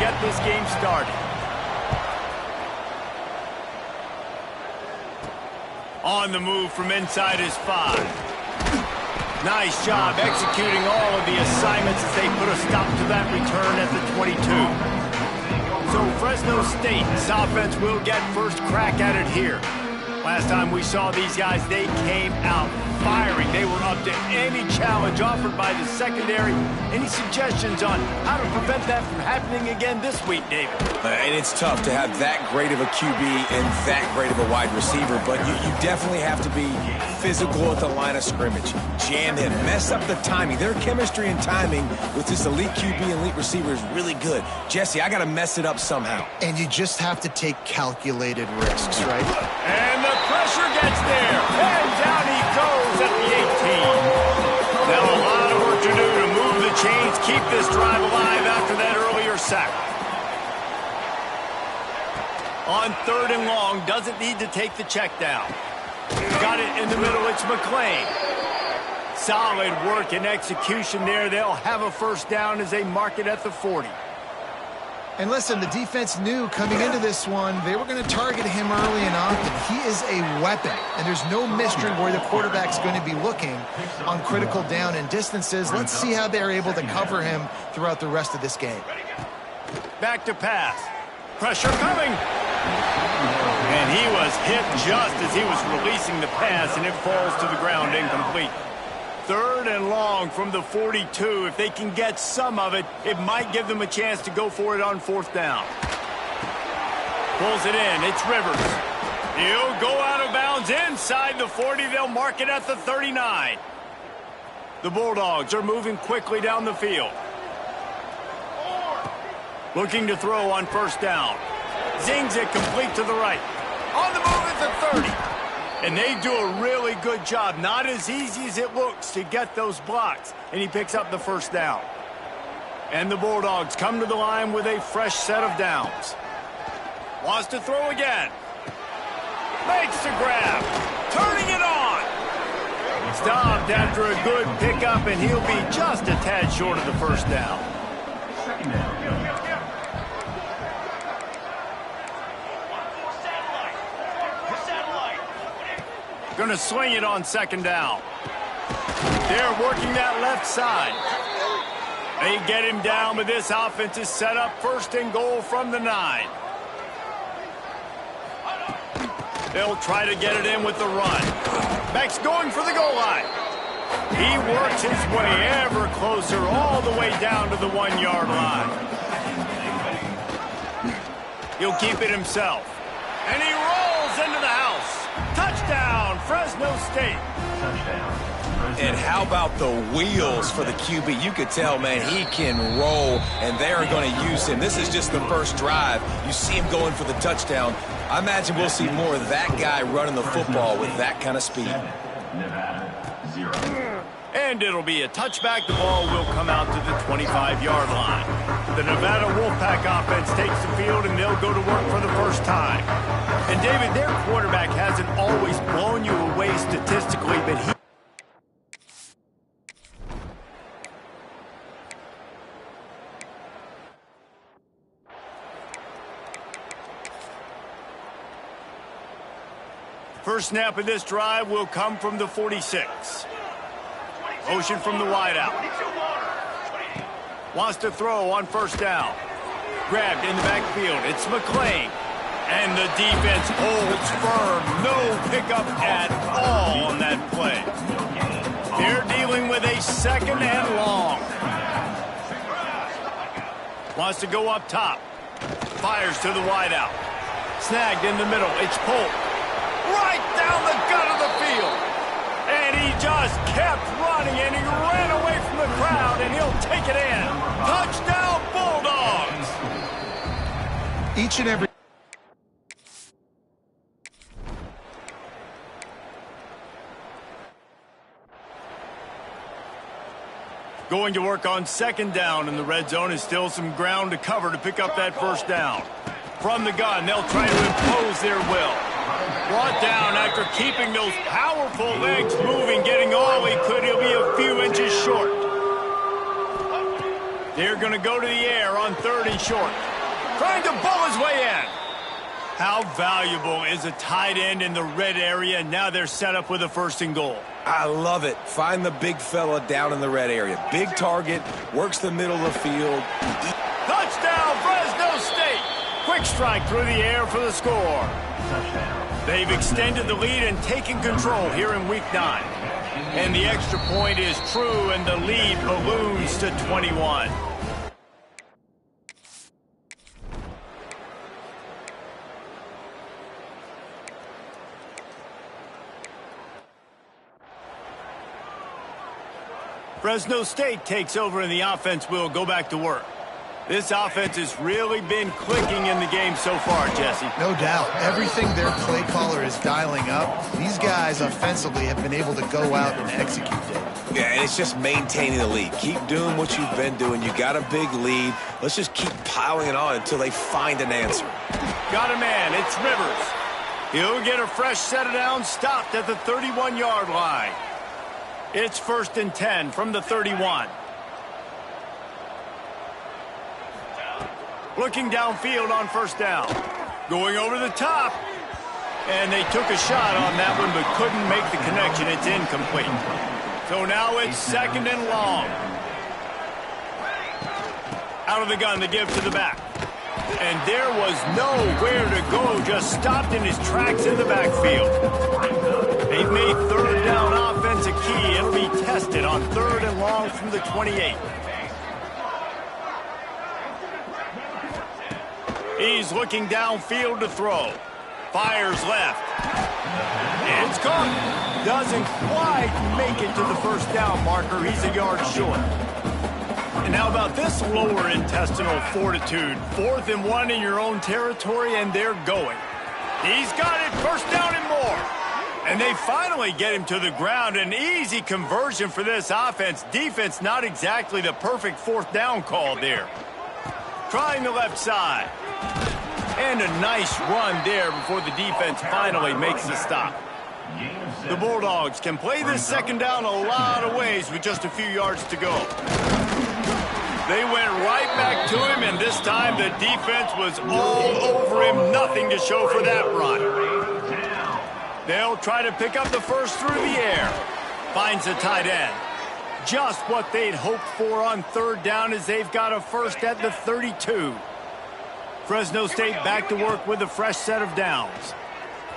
get this game started. On the move from inside his 5. Nice job executing all of the assignments as they put a stop to that return at the 22. So Fresno State's offense will get first crack at it here. Last time we saw these guys, they came out firing. They were up to any challenge offered by the secondary. Any suggestions on how to prevent that from happening again this week, David? And it's tough to have that great of a QB and that great of a wide receiver, but you definitely have to be physical at the line of scrimmage. Jam him, mess up the timing. Their chemistry and timing with this elite QB and elite receiver is really good. Jesse, I got to mess it up somehow. And you just have to take calculated risks, right? And the pressure gets there. And down he goes at the 18. Now a lot of work to do to move the chains, keep this drive alive after that earlier sack. On 3rd and long, doesn't need to take the check down. Got it in the middle, it's McClain. Solid work and execution there. They'll have a first down as they mark it at the 40. And listen, the defense knew coming into this one, they were going to target him early and often. He is a weapon, and there's no mystery where the quarterback's going to be looking on critical down and distances. Let's see how they're able to cover him throughout the rest of this game. Back to pass. Pressure coming. And he was hit just as he was releasing the pass, and it falls to the ground incomplete. 3rd and long from the 42. If they can get some of it, it might give them a chance to go for it on 4th down. Pulls it in. It's Rivers. He'll go out of bounds inside the 40. They'll mark it at the 39. The Bulldogs are moving quickly down the field. Looking to throw on 1st down. Zings it complete to the right. On the move at the 30. And they do a really good job. Not as easy as it looks to get those blocks. And he picks up the 1st down. And the Bulldogs come to the line with a fresh set of downs. Wants to throw again. Makes the grab. Turning it on. Stopped after a good pickup, and he'll be just a tad short of the 1st down. Going to swing it on 2nd down. They're working that left side. They get him down, but this offense is set up 1st and goal from the 9. They'll try to get it in with the run. Beck's going for the goal line. He works his way ever closer all the way down to the 1-yard line. He'll keep it himself. And he rolls into the house. Touchdown, Fresno State. And how about the wheels for the QB? You could tell, man, he can roll, and they are going to use him. This is just the first drive. You see him going for the touchdown. I imagine we'll see more of that guy running the football with that kind of speed. And it'll be a touchback. The ball will come out to the 25-yard line. The Nevada Wolfpack offense takes the field, and they'll go to work for the first time. And, David, their quarterback hasn't always blown you away statistically, but he... First snap of this drive will come from the 46. Motion from the wideout. Wants to throw on 1st down. Grabbed in the backfield. It's McClain. And the defense holds firm. No pickup at all on that play. They're dealing with a 2nd and long. Wants to go up top. Fires to the wideout. Snagged in the middle. It's Polk. Right down the gut of the field. And he just kept running, and he ran away from the crowd, and he'll take it in. Touchdown, Bulldogs! Each and every... Going to work on 2nd down in the red zone is still some ground to cover to pick up that 1st down. From the gun, they'll try to impose their will. Brought down after keeping those powerful legs moving, getting all he could. He'll be a few inches short. They're going to go to the air on 3rd and short. Trying to bull his way in. How valuable is a tight end in the red area? Now they're set up with a 1st and goal. I love it. Find the big fella down in the red area. Big target, works the middle of the field. Touchdown, Fresno State. Quick strike through the air for the score. They've extended the lead and taken control here in week 9. And the extra point is true, and the lead balloons to 21. Fresno State takes over, and the offense will go back to work. This offense has really been clicking in the game so far, Jesse. No doubt. Everything their play caller is dialing up, these guys offensively have been able to go out and execute it. Yeah, and it's just maintaining the lead. Keep doing what you've been doing. You got a big lead. Let's just keep piling it on until they find an answer. Got a man. It's Rivers. He'll get a fresh set of downs, stopped at the 31-yard line. It's 1st and 10 from the 31. Looking downfield on 1st down. Going over the top. And they took a shot on that one but couldn't make the connection. It's incomplete. So now it's 2nd and long. Out of the gun, the give to the back. And there was nowhere to go, just stopped in his tracks in the backfield. They've made 3rd down offense a key. It'll be tested on 3rd and long from the 28. He's looking downfield to throw. Fires left. It's caught. Doesn't quite make it to the 1st down marker. He's a yard short. And how about this lower intestinal fortitude? 4th and 1 in your own territory, and they're going. He's got it. 1st down and more. And they finally get him to the ground. An easy conversion for this offense. Defense, not exactly the perfect 4th down call there. Trying the left side. And a nice run there before the defense finally makes the stop. The Bulldogs can play this 2nd down a lot of ways with just a few yards to go. They went right back to him, and this time the defense was all over him. Nothing to show for that run. They'll try to pick up the 1st through the air. Finds the tight end. Just what they'd hoped for on 3rd down, as they've got a 1st at the 32. Fresno State back to work with a fresh set of downs.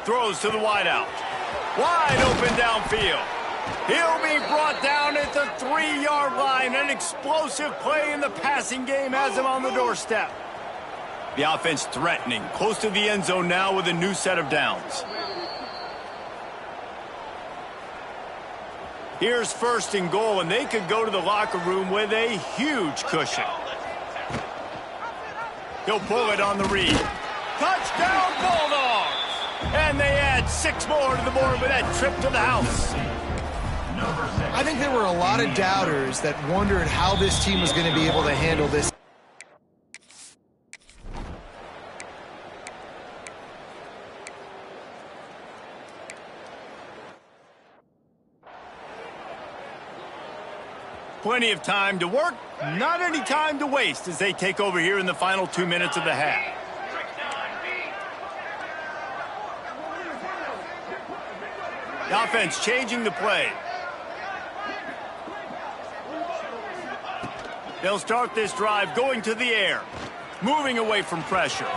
Throws to the wideout. Wide open downfield. He'll be brought down at the 3-yard line. An explosive play in the passing game has him on the doorstep. The offense threatening, close to the end zone now with a new set of downs. Here's 1st and goal, and they could go to the locker room with a huge cushion. He'll pull it on the read. Touchdown, Bulldogs! And they add 6 more to the board with that trip to the house. I think there were a lot of doubters that wondered how this team was going to be able to handle this. Plenty of time to work, not any time to waste as they take over here in the final 2 minutes of the half. The offense changing the play. They'll start this drive going to the air, moving away from pressure.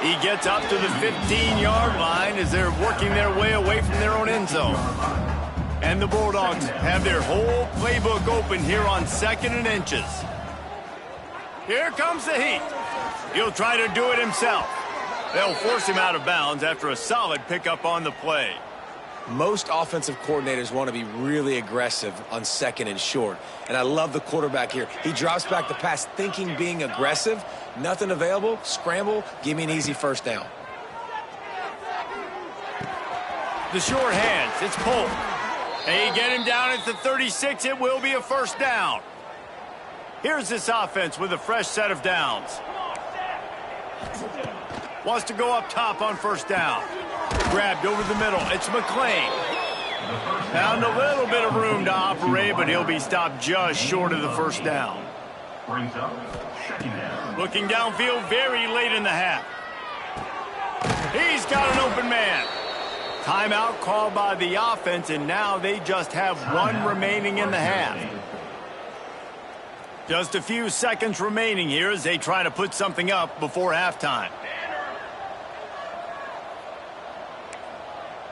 He gets up to the 15-yard line as they're working their way away from their own end zone. And the Bulldogs have their whole playbook open here on 2nd and inches. Here comes the heat. He'll try to do it himself. They'll force him out of bounds after a solid pickup on the play. Most offensive coordinators want to be really aggressive on 2nd and short. And I love the quarterback here. He drops back the pass thinking being aggressive. Nothing available. Scramble. Give me an easy 1st down. The short hands. It's Polk. They get him down at the 36. It will be a 1st down. Here's this offense with a fresh set of downs. Wants to go up top on 1st down. Grabbed over the middle. It's McLean. Found a little bit of room to operate, but he'll be stopped just short of the 1st down. Brings up second down. Looking downfield very late in the half. He's got an open man. Timeout called by the offense, and now they just have one remaining in the half. Just a few seconds remaining here as they try to put something up before halftime.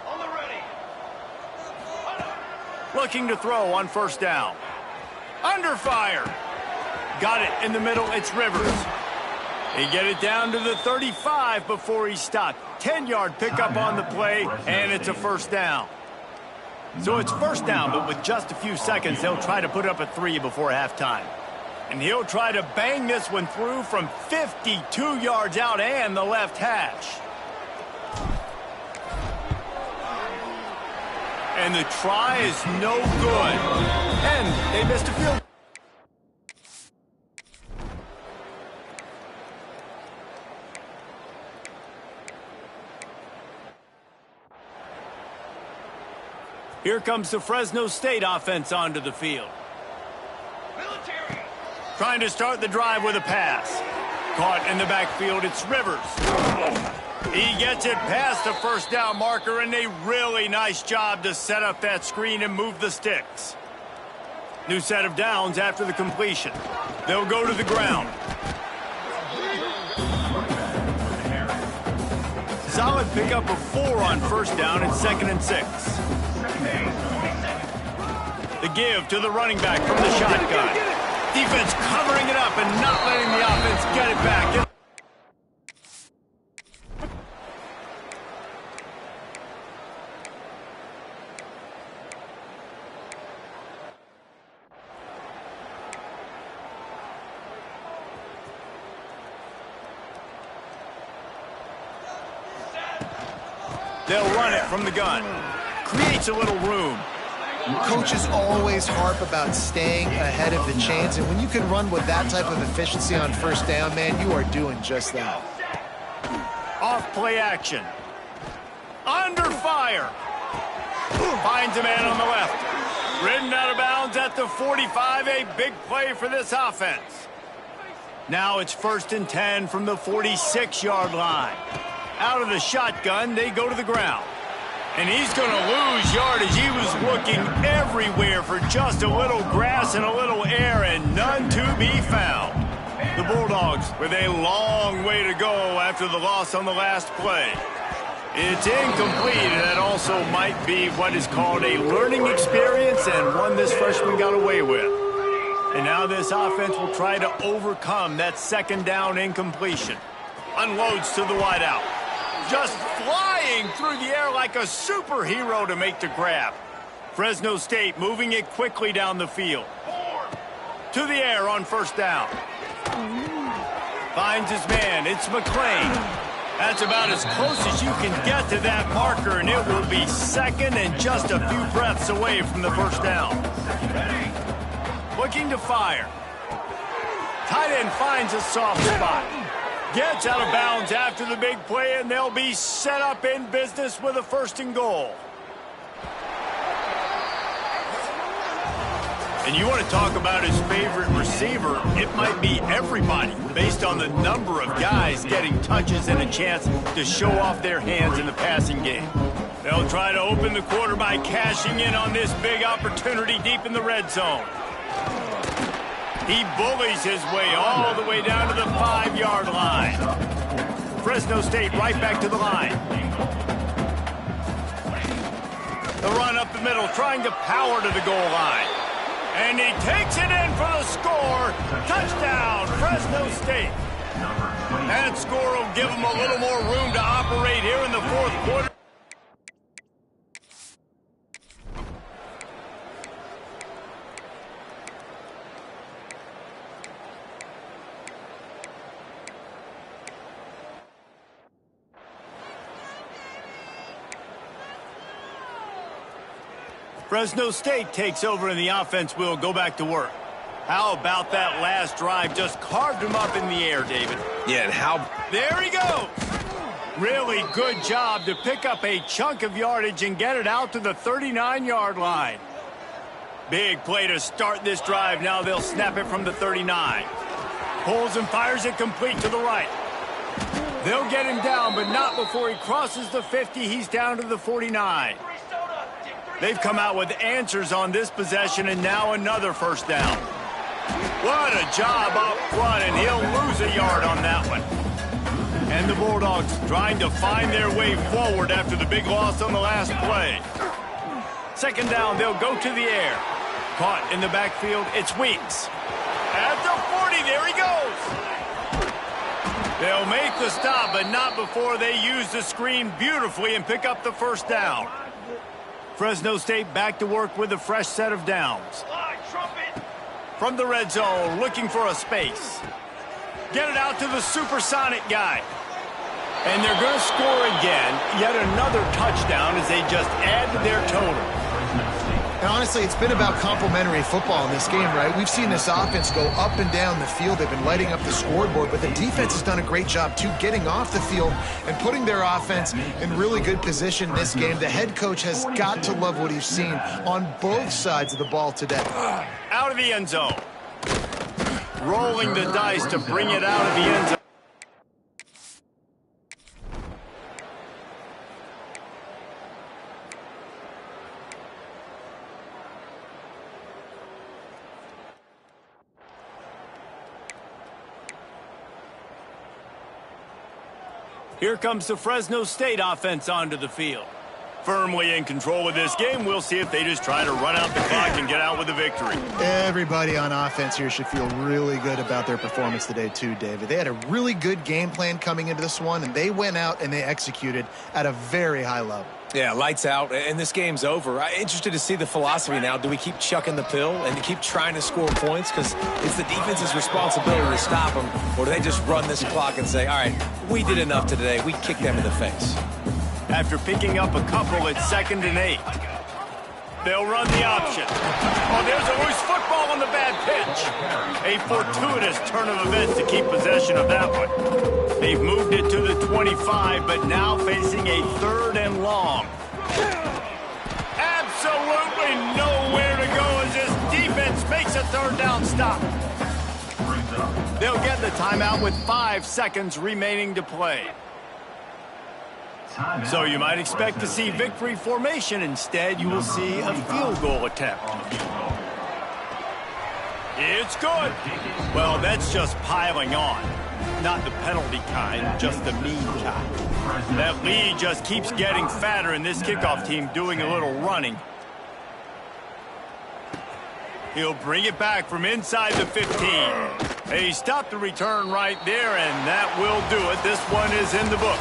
On the ready. Looking to throw on first down. Under fire. Got it in the middle. It's Rivers. He get it down to the 35 before he stopped. 10-yard pickup on the play, and it's a first down. So it's first down, but with just a few seconds, they'll try to put up a 3 before halftime. And he'll try to bang this one through from 52 yards out and the left hash. And the try is no good. And they missed a field. Here comes the Fresno State offense onto the field. Military. Trying to start the drive with a pass. Caught in the backfield, it's Rivers. He gets it past the first down marker, and a really nice job to set up that screen and move the sticks. New set of downs after the completion. They'll go to the ground. Solid pickup of 4 on first down and 2nd and 6. The give to the running back from the shotgun. Defense covering it up and not letting the offense get it back. They'll run it from the gun. Creates a little room. Coaches always harp about staying ahead of the chains, and when you can run with that type of efficiency on first down, man, you are doing just that. Off play action. Under fire. Finds a man on the left. Ridden out of bounds at the 45. A big play for this offense. Now it's 1st and 10 from the 46-yard line. Out of the shotgun, they go to the ground. And he's going to lose yardage. He was looking everywhere for just a little grass and a little air, and none to be found. The Bulldogs with a long way to go after the loss on the last play. It's incomplete, and that also might be what is called a learning experience, and one this freshman got away with. And now this offense will try to overcome that 2nd down incompletion. Unloads to the wideout. Just flying through the air like a superhero to make the grab. Fresno State moving it quickly down the field. To the air on first down. Finds his man. It's McClain. That's about as close as you can get to that marker, and it will be 2nd and just a few breaths away from the first down. Looking to fire. Tight end finds a soft spot. Gets out of bounds after the big play, and they'll be set up in business with a 1st and goal. And you want to talk about his favorite receiver, it might be everybody, based on the number of guys getting touches and a chance to show off their hands in the passing game. They'll try to open the quarter by cashing in on this big opportunity deep in the red zone. He bullies his way all the way down to the 5-yard line. Fresno State right back to the line. The run up the middle, trying to power to the goal line. And he takes it in for the score. Touchdown, Fresno State. That score will give them a little more room to operate here in the 4th quarter. Fresno State takes over, and the offense will go back to work. How about that last drive? Just carved him up in the air, David. Yeah, and how... There he goes. Really good job to pick up a chunk of yardage and get it out to the 39-yard line. Big play to start this drive. Now they'll snap it from the 39. Pulls and fires it complete to the right. They'll get him down, but not before he crosses the 50. He's down to the 49. They've come out with answers on this possession, and now another first down. What a job up front, and he'll lose a yard on that one. And the Bulldogs trying to find their way forward after the big loss on the last play. Second down, they'll go to the air. Caught in the backfield, it's Weeks. At the 40, there he goes. They'll make the stop, but not before they use the screen beautifully and pick up the first down. Fresno State back to work with a fresh set of downs. From the red zone, looking for a space. Get it out to the supersonic guy. And they're going to score again. Yet another touchdown as they just add to their total. And honestly, it's been about complementary football in this game, right? We've seen this offense go up and down the field. They've been lighting up the scoreboard, but the defense has done a great job, too, getting off the field and putting their offense in really good position in this game. The head coach has got to love what he's seen on both sides of the ball today. Out of the end zone. Rolling the dice to bring it out of the end zone. Here comes the Fresno State offense onto the field. Firmly in control of this game. We'll see if they just try to run out the clock and get out with a victory. Everybody on offense here should feel really good about their performance today too, David. They had a really good game plan coming into this one, and they went out and they executed at a very high level. Yeah, lights out, and this game's over. I'm interested to see the philosophy now. Do we keep chucking the pill and keep trying to score points? Because it's the defense's responsibility to stop them. Or do they just run this clock and say, all right, we did enough today. We kicked them in the face. After picking up a couple at 2nd and 8. They'll run the option. Oh, there's a loose football on the bad pitch. A fortuitous turn of events to keep possession of that one. They've moved it to the 25, but now facing a 3rd and long. Absolutely nowhere to go as this defense makes a 3rd down stop. They'll get the timeout with 5 seconds remaining to play. So you might expect to see victory formation. Instead, you will see a field goal attempt. It's good. Well, that's just piling on. Not the penalty kind, just the mean kind. That lead just keeps getting fatter, and this kickoff team doing a little running. He'll bring it back from inside the 15. He stopped the return right there, and that will do it. This one is in the book.